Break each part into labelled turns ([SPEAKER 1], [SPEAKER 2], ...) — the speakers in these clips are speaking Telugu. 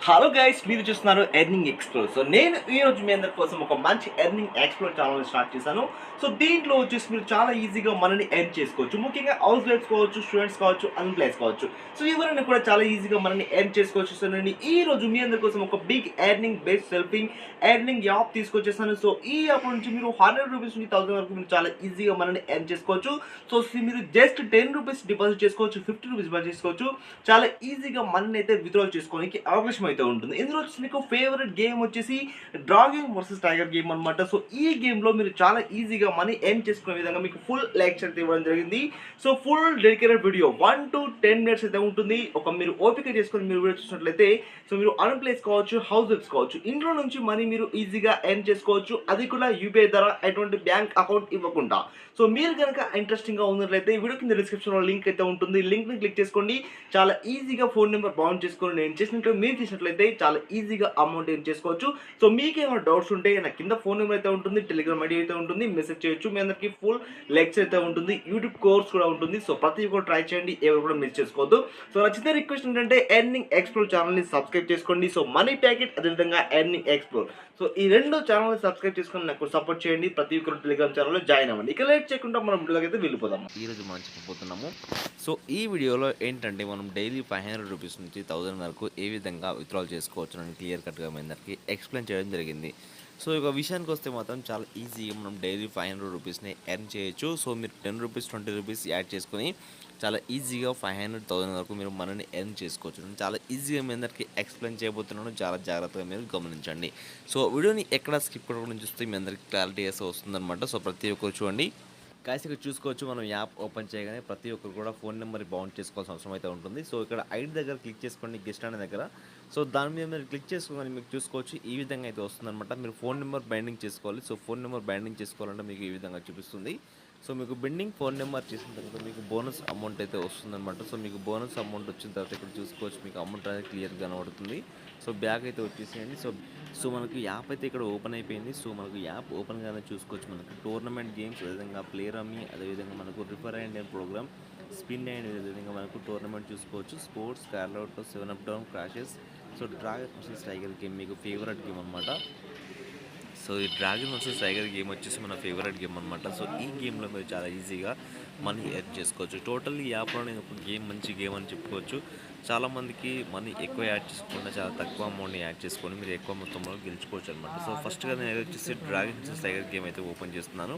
[SPEAKER 1] హలో గైస్, మీరు చూస్తున్నారు ఎర్నింగ్ ఎక్స్ప్లోర్. సో నేను ఈ రోజు మీ అందరి కోసం ఒక మంచి ఎర్నింగ్ ఎక్స్ప్లోర్ ఛానల్ స్టార్ట్ చేశాను. సో దీంట్లో వచ్చేసి మీరు చాలా ఈజీగా మనీని ఎర్న్ చేసుకోవచ్చు. ముఖ్యంగా హౌస్ వైఫ్స్ కావచ్చు, స్టూడెంట్స్ కావచ్చు, అన్ఎంప్లాయ్స్ కావచ్చు. సో ఎవరైనా కూడా చాలా ఈజీగా మనీని ఎర్న్ చేసుకోవచ్చు. సో నేను ఈ రోజు మీ అందరి కోసం ఒక బిగ్ ఎర్నింగ్ బేస్డ్ సెల్ఫింగ్ ఎర్నింగ్ యాప్ తీసుకొచ్చేసాను. సో ఈ యాప్ నుంచి మీరు 100 రూపీస్ నుంచి 1000 వరకు మీరు చాలా ఈజీగా మనీని ఎర్న్ చేసుకోవచ్చు. సో మీరు జస్ట్ 10 రూపీస్ డిపాజిట్ చేసుకోవచ్చు, 50 రూపీస్ డిపాజిట్ చేసుకోవచ్చు. చాలా ఈజీగా మనీని అయితే విత్డ్రా చేసుకోవడానికి అవకాశం అయితే ఉంటుంది. ఇందులో వచ్చేసి మీకు ఫేవరెట్ గేమ్ వచ్చేసి డ్రాగన్ వర్సెస్ టైగర్ గేమ్ అనమాట. సో ఈ గేమ్లో మీరు చాలా ఈజీగా మనీ ఎర్న్ చేసుకునే విధంగా మీకు ఫుల్ లెక్చర్ అయితే ఇవ్వడం జరిగింది. So full dedicated video 1 to 10 minutes అయితే ఉంటుంది. ఒక మీరు ఓపిక చేసుకొని మీరు వీడియో చూసినట్లయితే సో మీరు అన్ఎంప్లాయ్స్ కావచ్చు, హౌస్ వైఫ్స్ కావచ్చు, ఇంట్లో నుంచి మనీ మీరు ఈజీగా ఎర్న్ చేసుకోవచ్చు. అది కూడా యూపీఐ ద్వారా ఎటువంటి బ్యాంక్ అకౌంట్ ఇవ్వకుండా. సో మీరు కనుక ఇంట్రెస్టింగ్గా ఉన్నట్లయితే వీడియో కింద డిస్క్రిప్షన్లో లింక్ అయితే ఉంటుంది. లింక్ని క్లిక్ చేసుకోండి. చాలా ఈజీగా ఫోన్ నెంబర్ బౌండ్ చేసుకొని నేను చేసినట్టు మీరు చేసినట్లయితే చాలా ఈజీగా అమౌంట్ ఎర్న్ చేసుకోవచ్చు. సో మీకు ఏమైనా డౌట్స్ ఉంటే నా కింద ఫోన్ నెంబర్ అయితే ఉంటుంది, టెలిగ్రామ్ ఐడి అయితే ఉంటుంది, మెసేజ్ చేయొచ్చు. మీ అందరికీ ఫుల్ లెక్చర్ అయితే ఉంటుంది, యూట్యూబ్ కోర్స్ కూడా ఉంటుంది. సో ప్రతి ఒక్కరు ట్రై చేయండి, ఎవరు కూడా మిస్ చేసుకోవద్దు. సో నా చిన్న రిక్వెస్ట్ ఏంటంటే ఎర్నింగ్ ఎక్స్ప్లోర్ ఛానల్ని సబ్స్క్రైబ్ చేసుకోండి. సో మనీ ప్యాకెట్, అదేవిధంగా ఎర్నింగ్ ఎక్స్ప్లోర్. సో ఈ రెండు ఛానల్ని సబ్స్క్రైబ్ చేసుకొని నాకు సపోర్ట్ చేయండి. ప్రతి ఒక్కరు టెలిగ్రామ్ ఛానల్లో జాయిన్ అవ్వండి. ఇక లేట్ చేయకుండా మనం వీడియోకి అయితే వెళ్ళిపోదాము.
[SPEAKER 2] ఈరోజు మనం చెప్పబోతున్నాము. సో ఈ వీడియోలో ఏంటంటే మనం డైలీ 500 రూపీస్ నుంచి 1000 వరకు ఏ విధంగా విత్డ్రాల్ చేసుకోవచ్చు అని క్లియర్ కట్గా మీ అందరికీ ఎక్స్ప్లెయిన్ చేయడం జరిగింది. సో ఇక విషయానికి వస్తే మాత్రం చాలా ఈజీగా మనం డైలీ 500 రూపీస్ని ఎర్న్ చేయొచ్చు. సో మీరు 10 రూపీస్ 20 రూపీస్ యాడ్ చేసుకొని చాలా ఈజీగా 500 1000 వరకు మీరు మనని ఎర్న్ చేసుకోవచ్చు. నేను చాలా ఈజీగా మీ అందరికీ ఎక్స్ప్లెయిన్ చేయబోతున్నాను. చాలా జాగ్రత్తగా మీరు గమనించండి. సో వీడియోని ఎక్కడ స్కిప్ చేయకుండా చూస్తే మీ అందరికీ క్లారిటీ వేస్తే వస్తుందన్నమాట. సో ప్రతి ఒక్కరు చూడండి. కాసి ఇక్కడ చూసుకోవచ్చు, మనం యాప్ ఓపెన్ చేయగానే ప్రతి ఒక్కరు కూడా ఫోన్ నెంబర్ బౌండ్ చేసుకోవాల్సిన అవసరం అయితే ఉంటుంది. సో ఇక్కడ ఐడి దగ్గర క్లిక్ చేసుకోండి, గెస్ట్ అనే దగ్గర. సో దాని మీద మీరు క్లిక్ చేసుకోగానే మీకు చూసుకోవచ్చు ఈ విధంగా అయితే వస్తుందన్నమాట. మీరు ఫోన్ నెంబర్ బైండింగ్ చేసుకోవాలి. సో ఫోన్ నెంబర్ బైండింగ్ చేసుకోవాలంటే మీకు ఈ విధంగా చూపిస్తుంది. సో మీకు బెండింగ్ ఫోన్ నెంబర్ చేసిన తర్వాత మీకు బోనస్ అమౌంట్ అయితే వస్తుందన్నమాట. సో మీకు బోనస్ అమౌంట్ వచ్చిన తర్వాత ఇక్కడ చూసుకోవచ్చు మీకు అమౌంట్ అనేది క్లియర్గా కనబడుతుంది. సో బ్యాక్ అయితే వచ్చేసేయండి. సో మనకు యాప్ అయితే ఇక్కడ ఓపెన్ అయిపోయింది. సో మనకు యాప్ ఓపెన్ గానే చూసుకోవచ్చు మనకు టోర్నమెంట్ గేమ్స్, అదేవిధంగా ప్లేయర్ అమ్మీ, అదేవిధంగా మనకు refer and program, spin and విధంగా మనకు టోర్నమెంట్ చూసుకోవచ్చు. స్పోర్ట్స్, కార్లౌట్, 7 up down, crashes. So dragon versus tiger game మీకు ఫేవరెట్ గేమ్ అనమాట. సో ఈ డ్రాగన్ వర్సెస్ టైగర్ గేమ్ వచ్చేసి మన ఫేవరెట్ గేమ్ అనమాట. సో ఈ గేమ్లో మీరు చాలా ఈజీగా మనీ ఎర్న్ చేసుకోవచ్చు. టోటల్ ఈ యాప్లో ఒక గేమ్ మంచి గేమ్ అని చెప్పుకోవచ్చు. చాలామందికి మనీ ఎక్కువ యాడ్ చేసుకుంటే చాలా తక్కువ అమౌంట్ని యాడ్ చేసుకొని మీరు ఎక్కువ మొత్తంలో గెలుచుకోవచ్చు అనమాట. సో ఫస్ట్గా నేను వచ్చేసి డ్రాగన్ వర్సెస్ టైగర్ గేమ్ అయితే ఓపెన్ చేస్తున్నాను.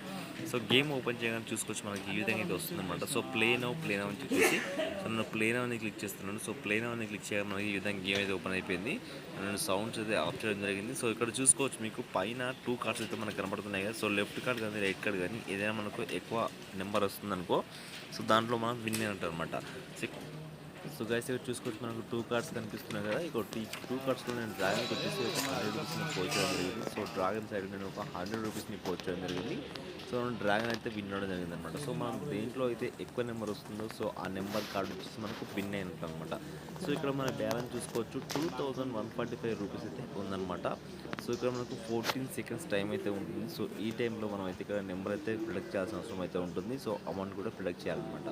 [SPEAKER 2] సో గేమ్ ఓపెన్ చేయగానే చూసుకోవచ్చు మనకి ఈ విధంగా అయితే వస్తుందన్నమాట. సో ప్లే నౌ అని చెప్పేసి సో నేను ప్లే నౌ అని క్లిక్ చేస్తున్నాను. సో ప్లే నౌ అని క్లిక్ చేయగా మనకి ఈ విధంగా గేమ్ అయితే ఓపెన్ అయిపోయింది. నేను సౌండ్స్ అయితే ఆఫ్ చేయడం జరిగింది. సో ఇక్కడ చూసుకోవచ్చు మీకు పైన 2 కార్డ్స్ అయితే మనకు కనబడుతున్నాయి కదా. సో లెఫ్ట్ కార్డ్ కానీ రైట్ కార్డ్ కానీ ఏదైనా మనకు ఎక్కువ నెంబర్ వస్తుందనుకో సో దాంట్లో మనం విన్ అయినట్టు అనమాట. సో గైస్ ఇక్కడ చూసుకోవచ్చు మనకు 2 కార్డ్స్ కనిపిస్తున్నాయి కదా. ఇక 2 కార్డ్స్లో నేను డ్రాగన్కి వచ్చేసి ఒక 100 రూపీస్ని పోస్ట్ చేయడం జరిగింది. సో డ్రాగన్ సైడ్ నేను ఒక 100 రూపీస్ని పోస్ట్ చేయడం జరిగింది. సో డ్రాగన్ అయితే విన్ అవ్వడం జరిగింది అనమాట. సో మనం దేంట్లో అయితే ఎక్కువ నెంబర్ వస్తుందో సో ఆ నెంబర్ కార్డు వచ్చేసి మనకు విన్ అయినట్టు అనమాట. సో ఇక్కడ మన బ్యాలెన్స్ చూసుకోవచ్చు 2145 రూపీస్ అయితే ఉందన్నమాట. సో ఇక్కడ మనకు 14 seconds టైం అయితే ఉంటుంది. సో ఈ టైంలో మనం అయితే ఇక్కడ నెంబర్ అయితే ప్రిడక్ట్ చేయాల్సిన అవసరం అయితే ఉంటుంది. సో అమౌంట్ కూడా ప్రిడక్ట్ చేయాలన్నమాట.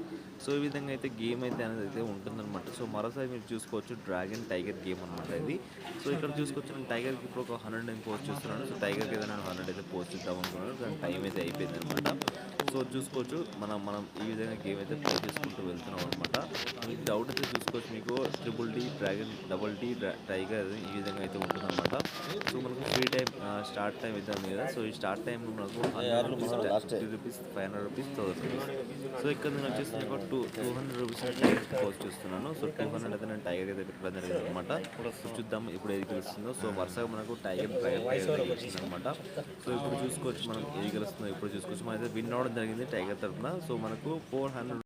[SPEAKER 2] సో ఈ విధంగా అయితే గేమ్ అయితే అనేది అయితే ఉంటుందన్నమాట. సో మరోసారి మీరు చూసుకోవచ్చు డ్రాగన్ టైగర్ గేమ్ అనమాట ఇది. సో ఇక్కడ చూసుకోవచ్చు నేను టైగర్కి ఇప్పుడు ఒక 100 నేను పోస్ట్ చేస్తున్నాను. సో టైగర్కి ఏదైనా నేను 100 అయితే పోస్ట్ చేద్దాం అనుకున్నాను, కానీ టైం అయితే అయిపోయింది అనమాట. సో చూసుకోవచ్చు మనం ఈ విధంగా గేమ్ అయితే ప్లే చేసుకుంటూ వెళ్తున్నాం అనమాట. మీకు డౌట్ అయితే చూసుకోవచ్చు మీకు TDD, డ్రాగన్, DD, టైగర్ ఈ విధంగా అయితే ఉంటుందన్నమాట. సో మనకు ఫ్రీ టైం స్టార్ట్ టైం అయితే ఉంది కదా. సో ఈ స్టార్ట్ టైం మనకు 100 rupees, 50 rupees, 500 rupees, 1000 rupees. So ఇక్కడ నేను వచ్చేసి ఒక 200 రూపీస్ పోస్ట్ చేస్తున్నాను. సో 200 అయితే నేను టైగర్ అయితే పెట్టడం జరిగింది అనమాట. సో చూద్దాం ఇప్పుడు ఏది గెలుస్తుందో. సో వరుసగా మనకు టైగర్ గెలుస్తుంది అనమాట. సో ఇప్పుడు చూసుకోవచ్చు మనం ఏది గెలుస్తుందో ఇప్పుడు చూసుకోవచ్చు. మనం అయితే విన్ అవ్వడం జరిగింది టైగర్ తరఫున. సో మనకు 400